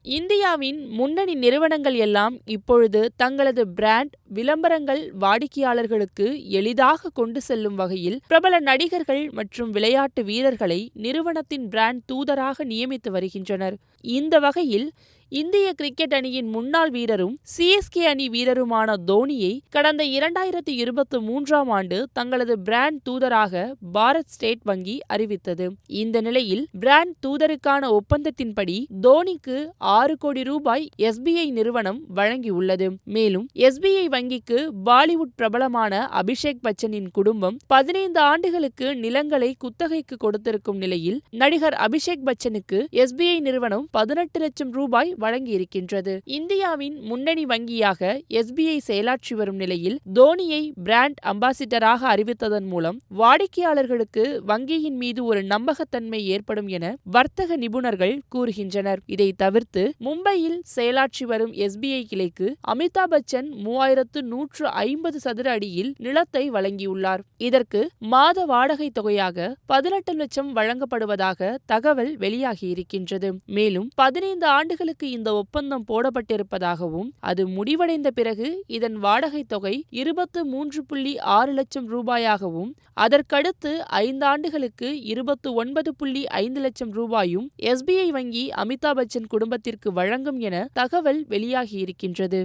இந்தியாவின் முன்னணி நிறுவனங்கள் எல்லாம் இப்பொழுது தங்களது பிராண்ட் விளம்பரங்கள் வாடிக்கையாளர்களுக்கு எளிதாக கொண்டு செல்லும் வகையில் பிரபல நடிகர்கள் மற்றும் விளையாட்டு வீரர்களை நிறுவனத்தின் பிராண்ட் தூதராக நியமித்து வருகின்றனர். இந்த வகையில் இந்திய கிரிக்கெட் அணியின் முன்னாள் வீரரும் சிஎஸ்கே அணி வீரருமான தோனியை கடந்த 2023ஆம் ஆண்டு தங்களது பிராண்ட் தூதராக பாரத் ஸ்டேட் வங்கி அறிவித்தது. இந்த நிலையில் பிராண்ட் தூதருக்கான ஒப்பந்தத்தின்படி தோனிக்கு 6 கோடி ரூபாய் எஸ்பிஐ நிறுவனம் வழங்கியுள்ளது. மேலும் எஸ்பிஐ வங்கிக்கு பாலிவுட் பிரபலமான அபிஷேக் பச்சனின் குடும்பம் 15 ஆண்டுகளுக்கு நிலங்களை குத்தகைக்கு கொடுத்திருக்கும் நிலையில் நடிகர் அபிஷேக் பச்சனுக்கு எஸ்பிஐ நிறுவனம் 18 லட்சம் ரூபாய் வழங்கியிருக்கின்றது. இந்தியாவின் முன்னணி வங்கியாக எஸ்பிஐ செயலாற்றி வரும் நிலையில் தோனியை பிராண்ட் அம்பாசிடராக அறிவித்ததன் மூலம் வாடிக்கையாளர்களுக்கு வங்கியின் மீது ஒரு நம்பகத்தன்மை ஏற்படும் என வர்த்தக நிபுணர்கள் கூறுகின்றனர். இதை தவிர்த்து மும்பையில் செயலாற்றி வரும் எஸ்பிஐ கிளைக்கு அமிதாப் பச்சன் 3150 சதுர அடியில் நிலத்தை வழங்கியுள்ளார். இதற்கு மாத வாடகை தொகையாக 18 லட்சம் வழங்கப்படுவதாக தகவல் வெளியாகியிருக்கின்றது. மேலும் 15 ஆண்டுகளுக்கு இந்த ஒப்பந்தம் போடப்பட்டிருப்பதாகவும் அது முடிவடைந்த பிறகு இதன் வாடகை தொகை 23.6 லட்சம் ரூபாயாகவும் அதற்கடுத்து 5 ஆண்டுகளுக்கு 29.5 லட்சம் ரூபாயும் எஸ்பிஐ வங்கி அமிதாப் பச்சன் குடும்பத்திற்கு வழங்கும் என தகவல் வெளியாகியிருக்கின்றது.